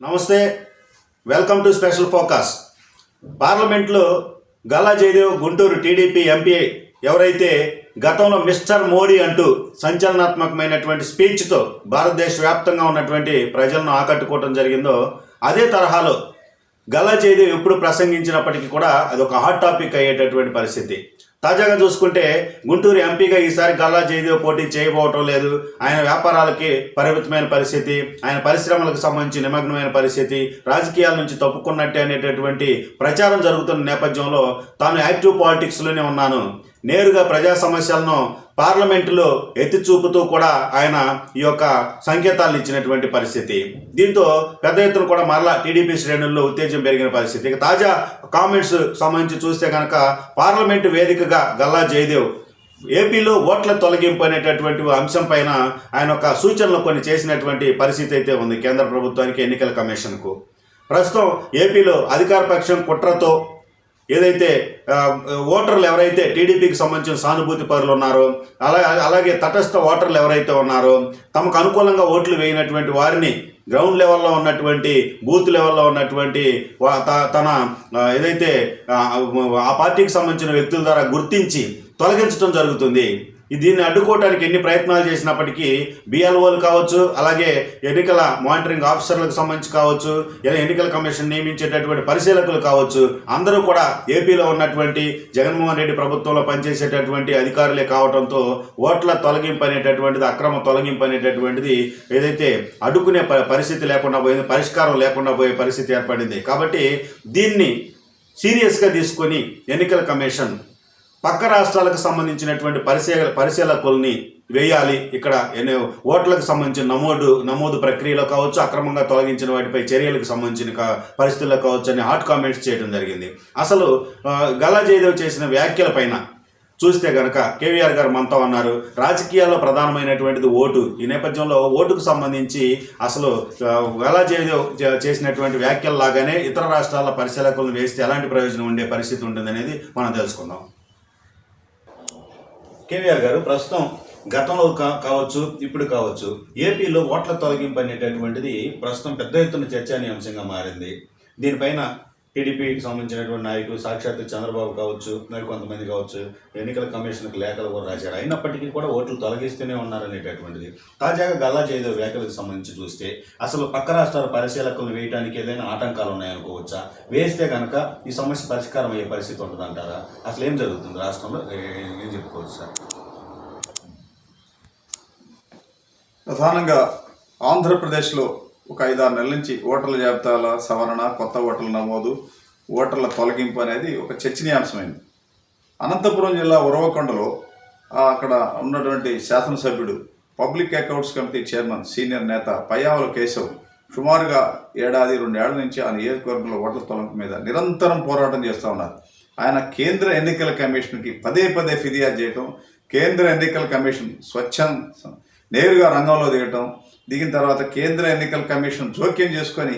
నమస్తే, welcome to special focus. పార్లమెంట్లో Galla Jayadev Guntur TDP MP ఎవరైతే గతంలో మిస్టర్ మోడీ అంటూ సంచలనాత్మకమైనటువంటి స్పీచ్తో భారతదేశ వ్యాప్తంగా ఉన్నటువంటి ప్రజలను ఆకట్టుకోవడం జరిగిందో, అదే తరహాలో గల్లా జయదేవ్ ఎప్పుడు ప్రసంగించినప్పటికీ కూడా అది ఒక హాట్ టాపిక్ అయ్యేటటువంటి పరిస్థితి. తాజాగా చూసుకుంటే గుంటూరు ఎంపీగా ఈసారి గల్లా జయదేవ్ పోటీ చేయబోవటం లేదు. ఆయన వ్యాపారాలకి పరిమితమైన పరిస్థితి, ఆయన పరిశ్రమలకు సంబంధించి నిమగ్నమైన పరిస్థితి, రాజకీయాల నుంచి తప్పుకున్నట్టే అనేటటువంటి ప్రచారం జరుగుతున్న నేపథ్యంలో తాను యాక్టివ్ పాలిటిక్స్లోనే ఉన్నాను, నేరుగా ప్రజా సమస్యలను పార్లమెంటులో ఎత్తి చూపుతూ కూడా ఆయన ఈ యొక్క సంకేతాలను ఇచ్చినటువంటి పరిస్థితి. దీంతో పెద్ద ఎత్తున కూడా మరలా టీడీపీ శ్రేణుల్లో ఉత్తేజం పెరిగిన పరిస్థితి. ఇక తాజా కామెంట్స్ సంబంధించి చూస్తే కనుక పార్లమెంటు వేదికగా గల్లా జయదేవ్ ఏపీలో ఓట్ల తొలగింపు అనేటటువంటి అంశం పైన ఆయన ఒక సూచనలు కొన్ని చేసినటువంటి పరిస్థితి అయితే ఉంది కేంద్ర ప్రభుత్వానికి, ఎన్నికల కమిషన్కు. ప్రస్తుతం ఏపీలో అధికార పక్షం కుట్రతో ఏదైతే ఓటర్లు ఎవరైతే టీడీపీకి సంబంధించిన సానుభూతి పరులు ఉన్నారో, అలాగే తటస్థ ఓటర్లు ఎవరైతే ఉన్నారో, తమకు అనుకూలంగా ఓట్లు వేయినటువంటి వారిని గ్రౌండ్ లెవెల్లో ఉన్నటువంటి బూత్ లెవెల్లో ఉన్నటువంటి తన ఏదైతే ఆ పార్టీకి సంబంధించిన వ్యక్తుల ద్వారా గుర్తించి తొలగించడం జరుగుతుంది. దీన్ని అడ్డుకోవడానికి ఎన్ని ప్రయత్నాలు చేసినప్పటికీ బిఎల్ఓలు కావచ్చు, అలాగే ఎన్నికల మానిటరింగ్ ఆఫీసర్లకు సంబంధించి కావచ్చు, ఎన్నికల కమిషన్ నియమించేటటువంటి పరిశీలకులు కావచ్చు, అందరూ కూడా ఏపీలో ఉన్నటువంటి జగన్మోహన్ రెడ్డి ప్రభుత్వంలో పనిచేసేటటువంటి అధికారులే కావడంతో ఓట్ల తొలగింపు అనేటటువంటిది, అక్రమ తొలగింపు అనేటటువంటిది ఏదైతే అడ్డుకునే పరిస్థితి లేకుండా పోయింది, పరిష్కారం లేకుండా పోయే పరిస్థితి ఏర్పడింది. కాబట్టి దీన్ని సీరియస్గా తీసుకొని ఎన్నికల కమిషన్ పక్క రాష్ట్రాలకు సంబంధించినటువంటి పరిశీలకుల్ని వేయాలి. ఇక్కడ ఓట్లకు సంబంధించిన నమోదు ప్రక్రియలో కావచ్చు, అక్రమంగా తొలగించిన వాటిపై చర్యలకు సంబంధించిన పరిస్థితుల్లో కావచ్చు అని హాట్ కామెంట్స్ చేయడం జరిగింది. అసలు గల్లా జయదేవ్ చేసిన వ్యాఖ్యల పైన చూస్తే కనుక కేవీఆర్ గారు మనతో ఉన్నారు. రాజకీయాల్లో ప్రధానమైనటువంటిది ఓటు. ఈ నేపథ్యంలో ఓటుకు సంబంధించి అసలు గల్లా జయదేవ్ చేసినటువంటి వ్యాఖ్యల లాగానే ఇతర రాష్ట్రాల పరిశీలకులను వేస్తే ఎలాంటి ప్రయోజనం ఉండే పరిస్థితి ఉంటుందనేది మనం తెలుసుకుందాం. కేవీఆర్ గారు, ప్రస్తుతం గతంలో కావచ్చు, ఇప్పుడు కావచ్చు, ఏపీలో ఓట్ల తొలగింపు అనేటటువంటిది ప్రస్తుతం పెద్ద ఎత్తున చర్చానీయాంశంగా మారింది. దీనిపైన టీడీపీకి సంబంధించినటువంటి నాయకులు, సాక్షాత్తు చంద్రబాబు కావచ్చు, మరి కొంతమంది కావచ్చు, ఎన్నికల కమిషన్కి లేఖలు కూడా రాశారు. అయినప్పటికీ కూడా ఓట్లు తొలగిస్తూనే ఉన్నారనేటటువంటిది. తాజాగా గల్లా జయదేవ్ వ్యాఖ్యలకు సంబంధించి చూస్తే అసలు పక్క రాష్ట్రాల పరిశీలకులను వేయడానికి ఏదైనా ఆటంకాలు ఉన్నాయనుకోవచ్చా? వేస్తే కనుక ఈ సమస్య పరిష్కారం అయ్యే పరిస్థితి ఉంటుందంటారా? అసలు ఏం జరుగుతుంది రాష్ట్రంలో, ఏం చెప్పుకోవచ్చు సార్? ప్రధానంగా ఆంధ్రప్రదేశ్లో ఒక 5-6 నెలల నుంచి ఓటర్ల జాబితాల సవరణ, కొత్త ఓటర్ల నమోదు, ఓటర్ల తొలగింపు అనేది ఒక చర్చనీయాంశమైంది. అనంతపురం జిల్లా ఉరవకొండలో అక్కడ ఉన్నటువంటి శాసనసభ్యుడు, public accounts committee chairman, senior నేత పయ్యావుల కేశవ్ సుమారుగా 1-2 ఏళ్ల నుంచి ఆ నియోజకవర్గంలో ఓటర్ల తొలగింపు మీద నిరంతరం పోరాటం చేస్తూ ఉన్నారు. ఆయన కేంద్ర ఎన్నికల కమిషన్కి పదే ఫిర్యాదు చేయటం, కేంద్ర ఎన్నికల కమిషన్ నేరుగా రంగంలో దిగిన తర్వాత కేంద్ర ఎన్నికల కమిషన్ జోక్యం చేసుకొని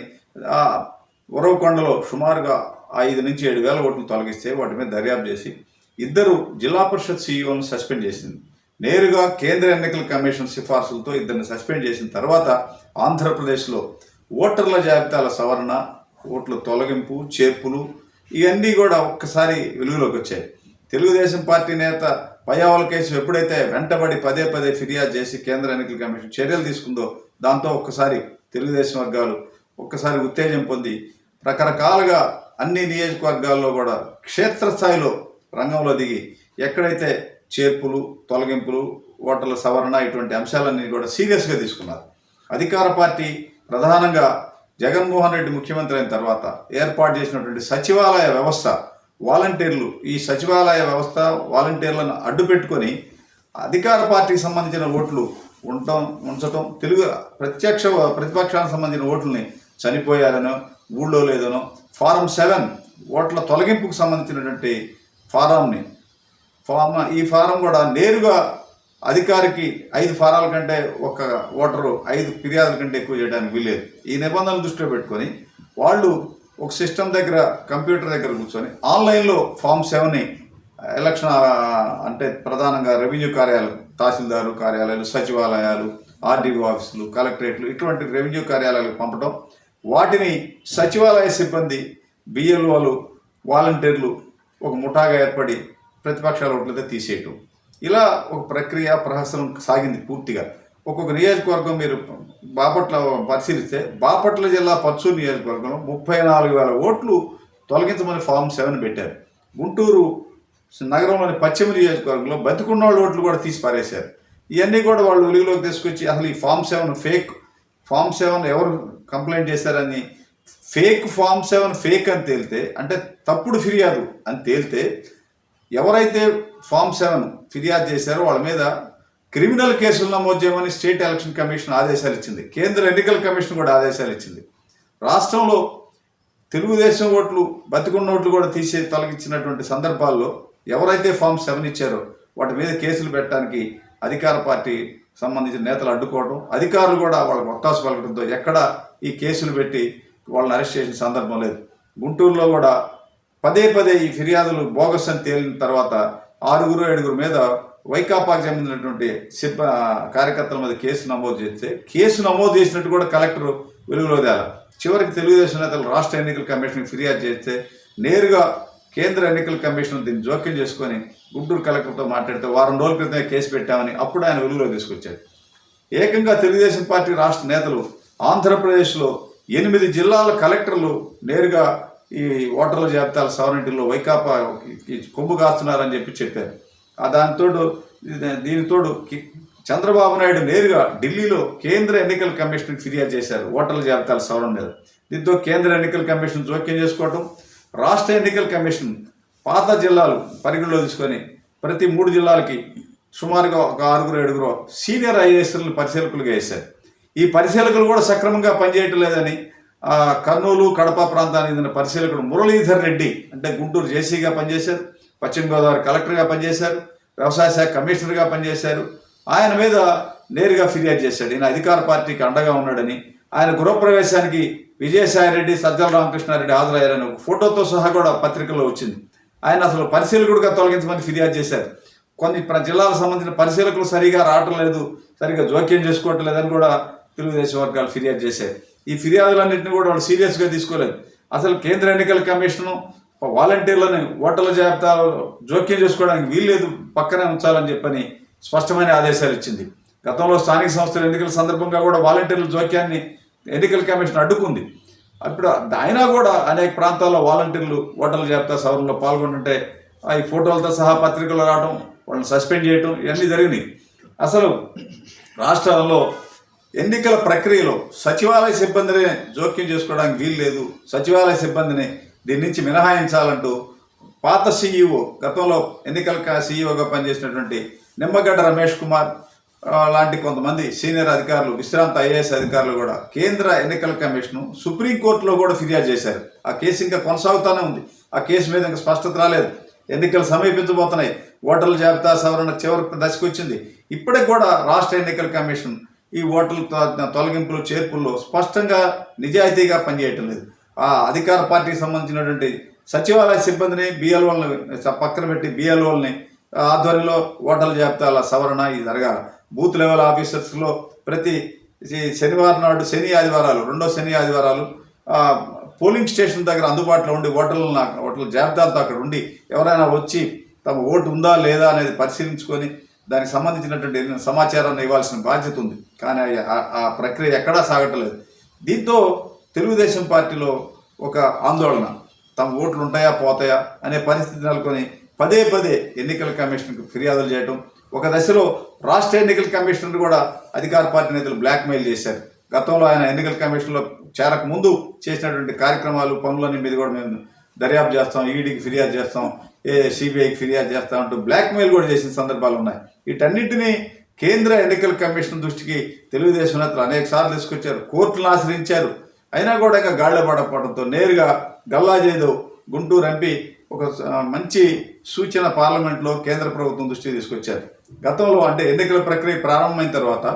ఉరవకొండలో సుమారుగా 5,000-7,000 ఓట్లు తొలగిస్తే వాటి మీద దర్యాప్తు చేసి 2 జిల్లా పరిషత్ సీఈఓలను సస్పెండ్ చేసింది. నేరుగా కేంద్ర ఎన్నికల కమిషన్ సిఫార్సులతో 2 సస్పెండ్ చేసిన తర్వాత ఆంధ్రప్రదేశ్లో ఓటర్ల జాబితాల సవరణ, ఓట్ల తొలగింపు, చేర్పులు ఇవన్నీ కూడా ఒక్కసారి వెలుగులోకి వచ్చాయి. తెలుగుదేశం పార్టీ నేత పయ్యావుల కేసు ఎప్పుడైతే వెంటబడి పదే ఫిర్యాదు చేసి కేంద్ర ఎన్నికల కమిషన్ చర్యలు తీసుకుందో, దాంతో ఒక్కసారి తెలుగుదేశం వర్గాలు ఒక్కసారి ఉత్తేజం పొంది రకరకాలుగా అన్ని నియోజకవర్గాల్లో కూడా క్షేత్రస్థాయిలో రంగంలో దిగి ఎక్కడైతే చేర్పులు, తొలగింపులు, ఓటర్ల సవరణ ఇటువంటి అంశాలన్నీ కూడా సీరియస్గా తీసుకున్నారు. అధికార పార్టీ ప్రధానంగా జగన్మోహన్ రెడ్డి ముఖ్యమంత్రి అయిన తర్వాత ఏర్పాటు చేసినటువంటి సచివాలయ వ్యవస్థ, వాలంటీర్లు, ఈ సచివాలయ వ్యవస్థ వాలంటీర్లను అడ్డు పెట్టుకొని అధికార పార్టీకి సంబంధించిన ఓట్లు ఉంచటం, ప్రతిపక్షానికి సంబంధించిన ఓట్లని చనిపోయారనో, ఊళ్ళో లేదనో, ఫారం 7 ఓట్ల తొలగింపుకు సంబంధించినటువంటి ఈ ఫారం కూడా నేరుగా అధికారికి 5 ఫారాల కంటే ఒక ఓటరు 5 ఫిర్యాదుల కంటే ఎక్కువ చేయడానికి వీల్లేదు. ఈ నిబంధనలు దృష్టిలో పెట్టుకొని వాళ్ళు ఒక సిస్టమ్ దగ్గర, కంప్యూటర్ దగ్గర కూర్చొని ఆన్లైన్లో ఫామ్ 7ని ఎలక్షన్ అంటే ప్రధానంగా రెవెన్యూ కార్యాలయాలు, తహసీల్దారు కార్యాలయాలు, సచివాలయాలు, ఆర్డీఓ ఆఫీసులు, కలెక్టరేట్లు ఇటువంటి రెవెన్యూ కార్యాలయాలకు పంపడం, వాటిని సచివాలయ సిబ్బంది, బిఎల్ఓలు, వాలంటీర్లు ఒక ముఠాగా ఏర్పడి ప్రతిపక్షాల ఓట్లతో తీసేయటం, ఇలా ఒక ప్రక్రియ ప్రహసనం సాగింది పూర్తిగా. ఒక్కొక్క నియోజకవర్గం మీరు బాపట్ల పరిశీలిస్తే బాపట్ల జిల్లా పర్చూరు నియోజకవర్గంలో 34,000 ఓట్లు తొలగించమని ఫామ్ 7 పెట్టారు. గుంటూరు నగరంలోని పశ్చిమ నియోజకవర్గంలో బతికున్న వాళ్ళ ఓట్లు కూడా తీసి పారేశారు. ఇవన్నీ కూడా వాళ్ళు వెలుగులోకి తీసుకొచ్చి అసలు ఈ ఫామ్ 7 ఫేక్, ఫామ్ 7 ఎవరు కంప్లైంట్ చేశారని, ఫామ్ 7 ఫేక్ అని తేలితే, అంటే తప్పుడు ఫిర్యాదు అని తేలితే ఎవరైతే ఫామ్ 7 ఫిర్యాదు చేశారో వాళ్ళ మీద క్రిమినల్ కేసులు నమోదు చేయమని స్టేట్ ఎలక్షన్ కమిషన్ ఆదేశాలు ఇచ్చింది. కేంద్ర ఎన్నికల కమిషన్ కూడా ఆదేశాలు ఇచ్చింది. రాష్ట్రంలో తెలుగుదేశం ఓట్లు, బతికున్న ఓట్లు కూడా తొలగించినటువంటి సందర్భాల్లో ఎవరైతే ఫామ్ 7 ఇచ్చారో వాటి మీద కేసులు పెట్టడానికి అధికార పార్టీ సంబంధించిన నేతలు అడ్డుకోవడం, అధికారులు కూడా వాళ్ళకి ఒత్తాసు పలకడంతో ఎక్కడ ఈ కేసులు పెట్టి వాళ్ళని అరెస్ట్ చేసిన సందర్భం లేదు. గుంటూరులో కూడా పదే ఈ ఫిర్యాదులు బోగస్ అని తేలిన తర్వాత 6-7 మీద వైకాపాకు చెందినటువంటి కార్యకర్తల మీద కేసు నమోదు చేసినట్టు కూడా కలెక్టర్ వెలుగులో తేలా. చివరికి తెలుగుదేశం నేతలు రాష్ట్ర ఎన్నికల కమిషన్కి ఫిర్యాదు చేస్తే నేరుగా కేంద్ర ఎన్నికల కమిషన్ దీన్ని జోక్యం చేసుకొని గుంటూరు కలెక్టర్తో మాట్లాడితే వారం రోజుల క్రితమే కేసు పెట్టామని అప్పుడు ఆయన వెలుగులో తీసుకొచ్చారు. ఏకంగా తెలుగుదేశం పార్టీ రాష్ట్ర నేతలు ఆంధ్రప్రదేశ్లో 8 జిల్లాల కలెక్టర్లు నేరుగా ఈ ఓటర్ల జాబితాల సవరణలో వైకాపా కొమ్ము కాస్తున్నారని చెప్పారు. దీనితోడు చంద్రబాబు నాయుడు నేరుగా ఢిల్లీలో కేంద్ర ఎన్నికల కమిషన్కి ఫిర్యాదు చేశారు ఓటర్ల జాబితాల సవరణ మీద. దీంతో కేంద్ర ఎన్నికల కమిషన్ జోక్యం చేసుకోవడం, రాష్ట్ర ఎన్నికల కమిషన్ పాత జిల్లాలు పరిగణలో తీసుకొని ప్రతి 3 జిల్లాలకి సుమారుగా ఒక 6-7 సీనియర్ ఐఏఎస్లను పరిశీలకులుగా వేశారు. ఈ పరిశీలకులు కూడా సక్రమంగా పనిచేయటం లేదని కర్నూలు, కడప ప్రాంతానికి చెందిన పరిశీలకుడు మురళీధర్ రెడ్డి, అంటే గుంటూరు జేసీగా పనిచేశారు, పశ్చిమ గోదావరి కలెక్టర్గా పనిచేశారు, వ్యవసాయ శాఖ కమిషనర్గా పనిచేశారు. ఆయన మీద నేరుగా ఫిర్యాదు చేశాడు. ఈయన అధికార పార్టీకి అండగా ఉన్నాడని, ఆయన గృహప్రవేశానికి విజయసాయిరెడ్డి, సజ్జల రామకృష్ణారెడ్డి హాజరయ్యారని ఒక ఫోటోతో సహా కూడా పత్రికల్లో వచ్చింది. ఆయన అసలు పరిశీలకుడిగా తొలగించమని ఫిర్యాదు చేశారు. కొన్ని జిల్లాలకు సంబంధించిన పరిశీలకులు సరిగా రావటం లేదు, సరిగా జోక్యం చేసుకోవటం లేదని కూడా తెలుగుదేశం వర్గాలు ఫిర్యాదు చేశారు. ఈ ఫిర్యాదులన్నింటినీ కూడా వాళ్ళు సీరియస్గా తీసుకోలేదు. అసలు కేంద్ర ఎన్నికల కమిషను వాలంటీర్లను ఓటర్ల జాబితాలో జోక్యం చేసుకోవడానికి వీల్లేదు, పక్కనే ఉంచాలని చెప్పని స్పష్టమైన ఆదేశాలు ఇచ్చింది. గతంలో స్థానిక సంస్థల ఎన్నికల సందర్భంగా కూడా వాలంటీర్ల జోక్యాన్ని ఎన్నికల కమిషన్ అడ్డుకుంది. అప్పుడు అయినా కూడా అనేక ప్రాంతాల్లో వాలంటీర్లు ఓటర్ల జాబితా సవరణలో పాల్గొంటుంటే ఈ ఫోటోలతో సహా పత్రికలు రావడం, వాళ్ళని సస్పెండ్ చేయడం ఇవన్నీ జరిగినాయి. అసలు రాష్ట్రాల్లో ఎన్నికల ప్రక్రియలో సచివాలయ సిబ్బందిని జోక్యం చేసుకోవడానికి వీలు లేదు, సచివాలయ సిబ్బందిని దీని నుంచి మినహాయించాలంటూ పాత సీఈఓ, గతంలో ఎన్నికల సీఈఓగా పనిచేసినటువంటి నిమ్మగడ్డ రమేష్ కుమార్ లాంటి కొంతమంది సీనియర్ అధికారులు, విశ్రాంత ఐఏఎస్ అధికారులు కూడా కేంద్ర ఎన్నికల కమిషను సుప్రీంకోర్టులో కూడా ఫిర్యాదు చేశారు. ఆ కేసు ఇంకా కొనసాగుతూనే ఉంది. ఆ కేసు మీద ఇంకా స్పష్టత రాలేదు. ఎన్నికలు సమీపించబోతున్నాయి. ఓటర్ల జాబితా సవరణ చివరి దశకు వచ్చింది. ఇప్పటికి కూడా రాష్ట్ర ఎన్నికల కమిషన్ ఈ ఓటర్ల తొలగింపులు, చేర్పుల్లో స్పష్టంగా నిజాయితీగా పనిచేయటం లేదు. ఆ అధికార పార్టీకి సంబంధించినటువంటి సచివాలయ సిబ్బందిని, బిఎల్ఓల్ని పక్కన పెట్టి బిఎల్ఓల్ని ఆధ్వర్యంలో ఓటర్ల జాబితాల సవరణ ఇది జరగాలి. బూత్ లెవెల్ ఆఫీసర్స్లో ప్రతి శనివారం నాడు, రెండో శని ఆదివారాలు పోలింగ్ స్టేషన్ దగ్గర అందుబాటులో ఉండి ఓటర్ల జాబితాలతో అక్కడ ఉండి ఎవరైనా వచ్చి తమ ఓటు ఉందా లేదా అనేది పరిశీలించుకొని దానికి సంబంధించినటువంటి సమాచారాన్ని ఇవ్వాల్సిన బాధ్యత ఉంది. కానీ ఆ ప్రక్రియ ఎక్కడా సాగట్లేదు. దీంతో తెలుగుదేశం పార్టీలో ఒక ఆందోళన, తమ ఓట్లు ఉంటాయా పోతాయా అనే పరిస్థితి నెలకొని పదే ఎన్నికల కమిషన్కి ఫిర్యాదులు చేయడం. ఒక దశలో రాష్ట్ర ఎన్నికల కమిషనర్ కూడా అధికార పార్టీ నేతలు బ్లాక్మెయిల్ చేశారు. గతంలో ఆయన ఎన్నికల కమిషన్లో చేరక ముందు చేసినటువంటి కార్యక్రమాలు, పనులన్నీ మీద కూడా మేము దర్యాప్తు చేస్తాం, ఈడీకి ఫిర్యాదు చేస్తాం, సిబిఐకి ఫిర్యాదు చేస్తాం అంటూ బ్లాక్మెయిల్ కూడా చేసిన సందర్భాలు ఉన్నాయి. వీటన్నింటినీ కేంద్ర ఎన్నికల కమిషన్ దృష్టికి తెలుగుదేశం నేతలు అనేక సార్లు తీసుకొచ్చారు, కోర్టులను ఆశ్రయించారు. అయినా కూడా ఇంకా గాడిలో పడకపోవడంతో నేరుగా గల్లా జయదేవ్, గుంటూరు ఎంపీ, ఒక మంచి సూచన పార్లమెంట్లో కేంద్ర ప్రభుత్వం దృష్టికి తీసుకొచ్చారు. గతంలో అంటే ఎన్నికల ప్రక్రియ ప్రారంభమైన తర్వాత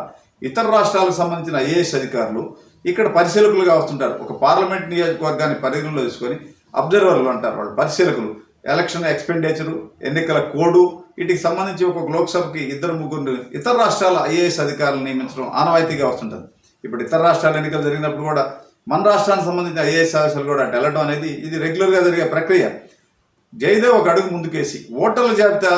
ఇతర రాష్ట్రాలకు సంబంధించిన ఐఏఎస్ అధికారులు ఇక్కడ పరిశీలకులుగా వస్తుంటారు. ఒక పార్లమెంట్ నియోజకవర్గాన్ని పరిగణలో తీసుకొని అబ్జర్వర్లు అంటారు, వాళ్ళు పరిశీలకులు. ఎలక్షన్ ఎక్స్పెండిచరు, ఎన్నికల కోడు, వీటికి సంబంధించి ఒక లోక్సభకి 2-3 ఇతర రాష్ట్రాల ఐఏఎస్ అధికారులు నియమించడం ఆనవాయితీగా వస్తుంటుంది. ఇప్పుడు ఇతర రాష్ట్రాల ఎన్నికలు జరిగినప్పుడు కూడా మన రాష్ట్రానికి సంబంధించిన ఐఏఎస్ ఆఫీసర్లు కూడా అటు వెళ్ళడం అనేది ఇది రెగ్యులర్గా జరిగే ప్రక్రియ. జయదేవ్ ఒక అడుగు ముందుకేసి ఓటర్ల జాబితా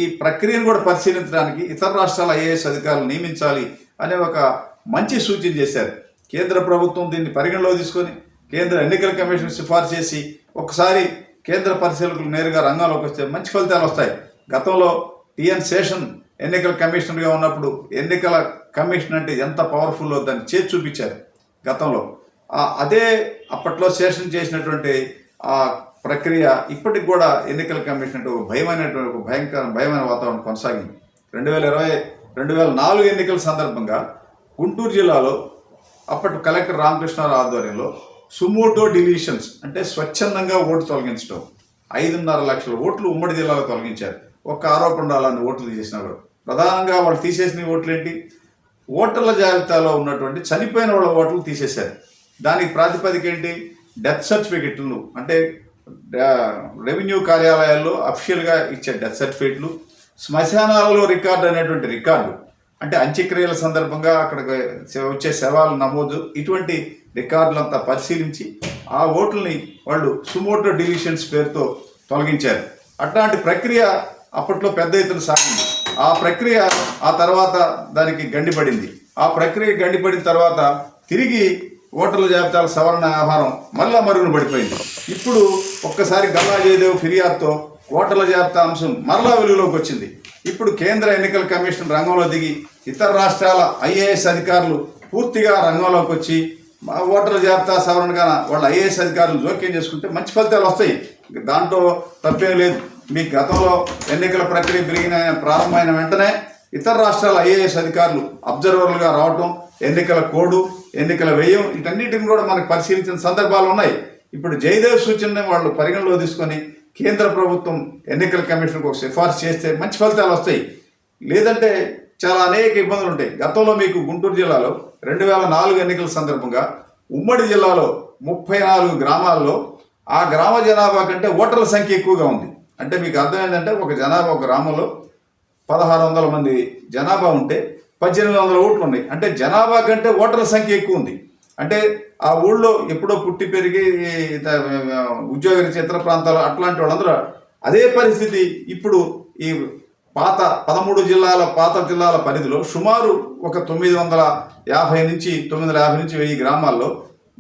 ఈ ప్రక్రియను కూడా పరిశీలించడానికి ఇతర రాష్ట్రాల ఐఏఎస్ అధికారులు నియమించాలి అనే ఒక మంచి సూచన చేశారు. కేంద్ర ప్రభుత్వం దీన్ని పరిగణలో తీసుకొని కేంద్ర ఎన్నికల కమిషన్ సిఫార్సు చేసి ఒకసారి కేంద్ర పరిశీలకులు నేరుగా రంగంలోకి వస్తే మంచి ఫలితాలు వస్తాయి. గతంలో టిఎన్ శేషన్ ఎన్నికల కమిషనర్గా ఉన్నప్పుడు ఎన్నికల కమిషన్ అంటే ఎంత పవర్ఫుల్లో దాన్ని చేసి చూపించారు గతంలో. అదే అప్పట్లో శేషన్ చేసినటువంటి ఆ ప్రక్రియ ఇప్పటికి కూడా ఎన్నికల కమిషన్ అంటే ఒక భయమైనటువంటి ఒక భయమైన వాతావరణం కొనసాగింది. 2004 ఎన్నికల సందర్భంగా గుంటూరు జిల్లాలో అప్పటి కలెక్టర్ రామకృష్ణారావు ఆధ్వర్యంలో సుమోటో డిలీషన్స్ అంటే స్వచ్ఛందంగా ఓటు తొలగించడం 5.5 లక్షల ఓట్లు ఉమ్మడి జిల్లాలో తొలగించారు. ఒక్క ఆరోపణ రాలని ఓట్లు చేసినారు. ప్రధానంగా వాళ్ళు తీసేసిన ఓట్లు ఏంటి? ఓటర్ల జాబితాలో ఉన్నటువంటి చనిపోయిన వాళ్ళ ఓట్లు తీసేశారు. దానికి ప్రాతిపదిక ఏంటి? డెత్ సర్టిఫికెట్లు అంటే రెవెన్యూ కార్యాలయాల్లో అఫీషియల్గా ఇచ్చే డెత్ సర్టిఫికెట్లు, శ్మశానాలలో రికార్డు అనేటువంటి రికార్డు అంటే అంత్యక్రియల సందర్భంగా అక్కడికి వచ్చే శవాల నమోదు, ఇటువంటి రికార్డులంతా పరిశీలించి ఆ ఓట్లని వాళ్ళు సుమోటో డిలీషన్స్ పేరుతో తొలగించారు. అట్లాంటి ప్రక్రియ అప్పట్లో పెద్ద ఎత్తున సాగింది. ఆ ప్రక్రియ ఆ తర్వాత దానికి గండిపడింది. ఆ ప్రక్రియ గండిపడిన తర్వాత తిరిగి ఓటర్ల జాబితాల సవరణ వ్యవహారం మళ్ళా మరుగున పడిపోయింది. ఇప్పుడు ఒక్కసారి గల్లా జయదేవ్ ఫిర్యాదుతో ఓటర్ల జాబితా అంశం మరలా వెలుగులోకి వచ్చింది. ఇప్పుడు కేంద్ర ఎన్నికల కమిషన్ రంగంలో దిగి ఇతర రాష్ట్రాల ఐఏఎస్ అధికారులు పూర్తిగా రంగంలోకి వచ్చి ఓటర్ల జాబితా సవరణగా వాళ్ళ ఐఏఎస్ అధికారులు జోక్యం చేసుకుంటే మంచి ఫలితాలు వస్తాయి. దాంట్లో తప్పేం లేదు. మీ గతంలో ఎన్నికల ప్రక్రియ ప్రారంభమైన వెంటనే ఇతర రాష్ట్రాల ఐఏఎస్ అధికారులు అబ్జర్వర్లుగా రావటం, ఎన్నికల కోడ్, ఎన్నికల వ్యయం, వీటన్నిటిని కూడా మనకు పరిశీలించిన సందర్భాలు ఉన్నాయి. ఇప్పుడు జయదేవ్ సూచనని వాళ్ళు పరిగణలో తీసుకొని కేంద్ర ప్రభుత్వం ఎన్నికల కమిషన్కు ఒక సిఫార్సు చేస్తే మంచి ఫలితాలు వస్తాయి. లేదంటే చాలా అనేక ఇబ్బందులు ఉంటాయి. గతంలో మీకు గుంటూరు జిల్లాలో 2004 ఎన్నికల సందర్భంగా ఉమ్మడి జిల్లాలో 34 గ్రామాల్లో ఆ గ్రామ జనాభా కంటే ఓటర్ల సంఖ్య ఎక్కువగా ఉంది. అంటే మీకు అర్థం ఏంటంటే ఒక గ్రామంలో 1600 మంది జనాభా ఉంటే 1800 ఓట్లు ఉన్నాయి. అంటే జనాభా కంటే ఓటర్ల సంఖ్య ఎక్కువ ఉంది. అంటే ఆ ఊళ్ళో ఎప్పుడో పుట్టి పెరిగి ఉద్యోగరీత్యా ఇతర ప్రాంతాలు అట్లాంటి వాళ్ళందరూ అదే పరిస్థితి. ఇప్పుడు ఈ పాత 13 జిల్లాల పరిధిలో సుమారు ఒక 950 నుంచి 1000 గ్రామాల్లో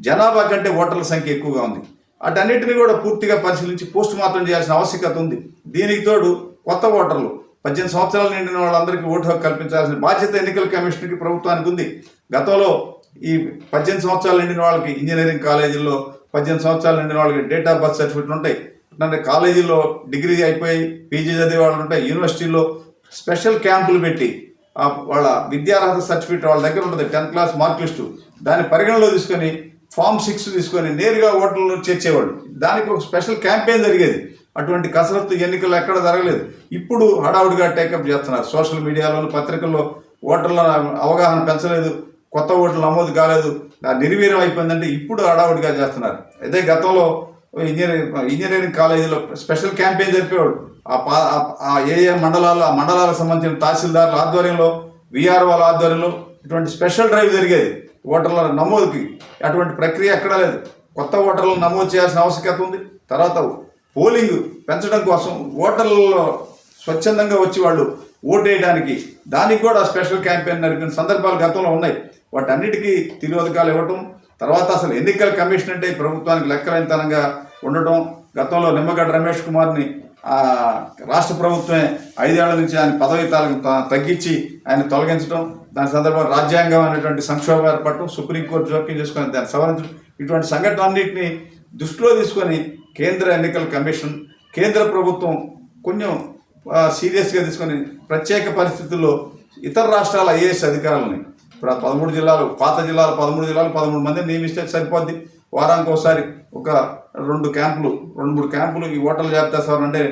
జనాభా కంటే ఓటర్ల సంఖ్య ఎక్కువగా ఉంది. వాటన్నిటిని కూడా పూర్తిగా పరిశీలించి పోస్ట్ మార్టం చేయాల్సిన ఆవశ్యకత ఉంది. దీనికి తోడు కొత్త ఓటర్లు 18 సంవత్సరాలు నిండిన వాళ్ళందరికీ ఓటు హక్కు కల్పించాల్సిన బాధ్యత ఎన్నికల కమిషన్కి ప్రభుత్వానికి ఉంది. గతంలో ఈ 18 సంవత్సరాలు నిండిన వాళ్ళకి ఇంజనీరింగ్ కాలేజీల్లో 18 సంవత్సరాలు నిండిన వాళ్ళకి డేట్ ఆఫ్ బర్త్ సర్టిఫికెట్లు ఉంటాయి. అంటే కాలేజీలో డిగ్రీ అయిపోయి పీజీ చదివే వాళ్ళు ఉంటాయి. యూనివర్సిటీలో స్పెషల్ క్యాంపులు పెట్టి వాళ్ళ విద్యార్హత సర్టిఫికెట్ వాళ్ళ దగ్గర ఉంటుంది, 10th క్లాస్ మార్క్ లిస్టు. దాన్ని పరిగణలో తీసుకొని ఫామ్ 6 తీసుకొని నేరుగా ఓటర్లను చేర్చేవాళ్ళు. దానికి ఒక స్పెషల్ క్యాంపెయిన్ జరిగేది. అటువంటి కసరత్తు ఎన్నికల్లో ఎక్కడ జరగలేదు. ఇప్పుడు హడావుడిగా టేకప్ చేస్తున్నారు. సోషల్ మీడియాలోను పత్రికల్లో ఓటర్ల అవగాహన పెంచలేదు, కొత్త ఓట్లు నమోదు కాలేదు, నిర్వీర్యం అయిపోయిందంటే ఇప్పుడు హడావుడిగా చేస్తున్నారు. అదే గతంలో ఇంజనీరింగ్ కాలేజీలో స్పెషల్ క్యాంపెయిన్ జరిపేవాడు. ఏ మండలాలకు సంబంధించిన తహసీల్దార్ల ఆధ్వర్యంలో, విఆర్ఓల ఆధ్వర్యంలో ఇటువంటి స్పెషల్ డ్రైవ్ జరిగేది ఓటర్ల నమోదుకి. అటువంటి ప్రక్రియ ఎక్కడా లేదు. కొత్త ఓటర్లను నమోదు చేయాల్సిన ఆవశ్యకత ఉంది. తర్వాత పోలింగ్ పెంచడం కోసం ఓటర్లలో స్వచ్ఛందంగా వచ్చి వాళ్ళు ఓటేయడానికి దానికి కూడా స్పెషల్ క్యాంపెయిన్ నడిపిన సందర్భాలు గతంలో ఉన్నాయి. వాటన్నిటికీ తిరోధకాలు ఇవ్వటం, తర్వాత అసలు ఎన్నికల కమిషన్ అంటే ప్రభుత్వానికి లెక్కలేనితనంగా ఉండటం. గతంలో నిమ్మగడ్డ రమేష్ కుమార్ని రాష్ట్ర ప్రభుత్వమే 5 ఏళ్ల నుంచి ఆయన పదవి తగ్గించి ఆయన తొలగించడం, దాని సందర్భంగా రాజ్యాంగం అనేటువంటి సంక్షోభం ఏర్పడటం, సుప్రీంకోర్టు జోక్యం చేసుకొని దాన్ని సవరించడం, ఇటువంటి సంఘటనలన్నింటినీ దృష్టిలో తీసుకొని కేంద్ర ఎన్నికల కమిషన్, కేంద్ర ప్రభుత్వం కొంచెం సీరియస్గా తీసుకొని ప్రత్యేక పరిస్థితుల్లో ఇతర రాష్ట్రాల ఐఏఎస్ అధికారులని ఇప్పుడు 13 జిల్లాలు, పాత జిల్లాలు 13 జిల్లాలు 13 మందిని నియమిస్తే సరిపోద్ది. వారానికి ఒకసారి ఒక 2 క్యాంపులు 2-3 క్యాంపులు ఈ ఓటర్ల జాబితా సవరణ అంటే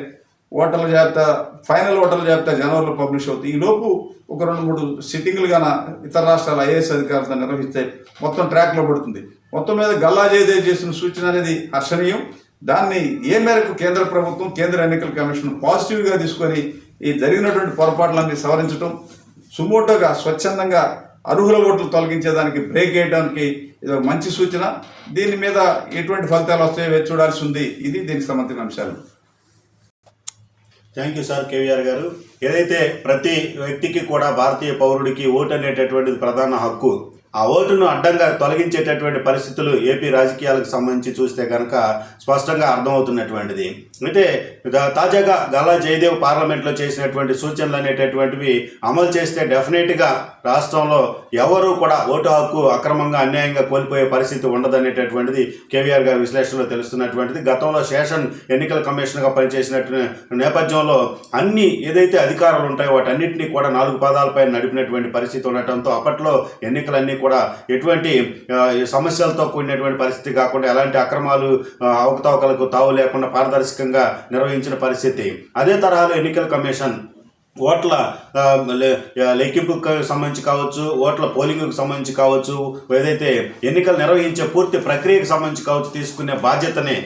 ఓటర్ల జాబితా ఫైనల్ ఓటర్ల జాబితా జనవరిలో పబ్లిష్ అవుతుంది. ఈ లోపు ఒక 2-3 సిట్టింగ్లు గాన ఇతర రాష్ట్రాల ఐఏఎస్ అధికారులతో నిర్వహిస్తే మొత్తం ట్రాక్లో పడుతుంది. మొత్తం మీద గల్లా జయదేవ్ చేసిన సూచన అనేది హర్షణీయం. దాన్ని ఏ మేరకు కేంద్ర ప్రభుత్వం, కేంద్ర ఎన్నికల కమిషన్ పాజిటివ్గా తీసుకొని ఈ జరిగినటువంటి పొరపాట్లన్నీ సవరించడం, సుమోటోగా స్వచ్ఛందంగా అర్హుల ఓట్లు తొలగించేదానికి బ్రేక్ వేయడానికి ఇది ఒక మంచి సూచన. దీని మీద ఎటువంటి ఫలితాలు వస్తాయో వేచి చూడాల్సి ఉంది. ఇది దీనికి సంబంధించిన అంశాలు. థ్యాంక్ యూ సార్ కేవీఆర్ గారు. ఏదైతే ప్రతి వ్యక్తికి కూడా భారతీయ పౌరుడికి ఓటు అనేటటువంటిది ప్రధాన హక్కు, ఆ ఓటును అడ్డంగా తొలగించేటటువంటి పరిస్థితులు ఏపీ రాజకీయాలకు సంబంధించి చూస్తే కనుక స్పష్టంగా అర్థమవుతున్నటువంటిది. అయితే తాజాగా గల్లా జయదేవ్ పార్లమెంట్లో చేసినటువంటి సూచనలు అనేటటువంటివి అమలు చేస్తే డెఫినెట్గా రాష్ట్రంలో ఎవరు కూడా ఓటు హక్కు అక్రమంగా అన్యాయంగా కోల్పోయే పరిస్థితి ఉండదనేటటువంటిది కేవీఆర్ గారి విశ్లేషణలో తెలుస్తున్నటువంటిది. గతంలో సెషన్ ఎన్నికల కమిషన్గా పనిచేసినట్టు నేపథ్యంలో అన్ని ఏదైతే అధికారాలు ఉంటాయో వాటన్నింటినీ కూడా 4 పాదాలపై నడిపినటువంటి పరిస్థితి ఉండటంతో అప్పట్లో ఎన్నికలన్నీ కూడా ఎటువంటి సమస్యలతో కూడినటువంటి పరిస్థితి కాకుండా ఎలాంటి అక్రమాలు అవకతవకలకు తావు లేకుండా పారదర్శకంగా నిర్వహించిన పరిస్థితి. అదే తరహాలో ఎన్నికల కమిషన్ ఓట్ల లెక్కింపుకు సంబంధించి కావచ్చు, ఓట్ల పోలింగ్కు సంబంధించి కావచ్చు, ఏదైతే ఎన్నికలు నిర్వహించే పూర్తి ప్రక్రియకు సంబంధించి కావచ్చు తీసుకునే బాధ్యతనే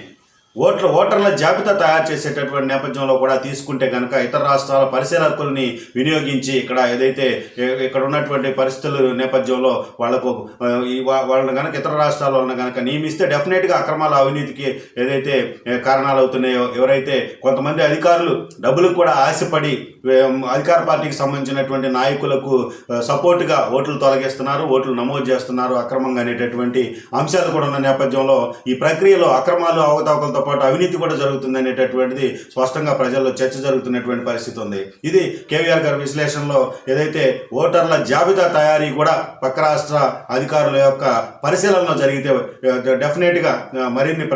ఓటర్ల జాబితా తయారు చేసేటటువంటి నేపథ్యంలో కూడా తీసుకుంటే కనుక ఇతర రాష్ట్రాల పరిశీలకుల్ని వినియోగించి ఇక్కడ ఉన్నటువంటి పరిస్థితుల నేపథ్యంలో వాళ్ళని కనుక ఇతర రాష్ట్రాల వాళ్ళని కనుక నియమిస్తే డెఫినెట్గా అక్రమాల అవినీతికి ఏదైతే కారణాలు అవుతున్నాయో, ఎవరైతే కొంతమంది అధికారులు డబ్బులకు కూడా ఆశపడి అధికార పార్టీకి సంబంధించినటువంటి నాయకులకు సపోర్టుగా ఓట్లు తొలగిస్తున్నారు, ఓట్లు నమోదు చేస్తున్నారు అక్రమంగా అనేటటువంటి అంశాలు కూడా ఉన్న నేపథ్యంలో ఈ ప్రక్రియలో అక్రమాలు అవకతవకలతో పాటు అవినీతి కూడా జరుగుతుంది అనేటటువంటిది స్పష్టంగా ప్రజల్లో చర్చ జరుగుతున్నటువంటి పరిస్థితి ఉంది. ఇది కేవీఆర్ గారి విశ్లేషణలో ఏదైతే ఓటర్ల జాబితా తయారీ కూడా పక్క రాష్ట్ర అధికారుల యొక్క పరిశీలనలో జరిగితే డెఫినెట్గా మరిన్ని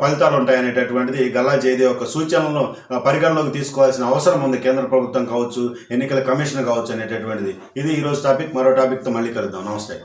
ఫలితాలు ఉంటాయనేటటువంటిది గల్లా జయదేవ్ యొక్క సూచనలను పరిగణలోకి తీసుకోవాల్సిన అవసరం ఉంది. కేంద్ర ప్రభుత్వం కావచ్చు, ఎన్నికల కమిషన్ కావచ్చు అనేటటువంటిది. ఇది ఈరోజు టాపిక్. మరో టాపిక్తో మళ్ళీ కలుద్దాం. నమస్తే.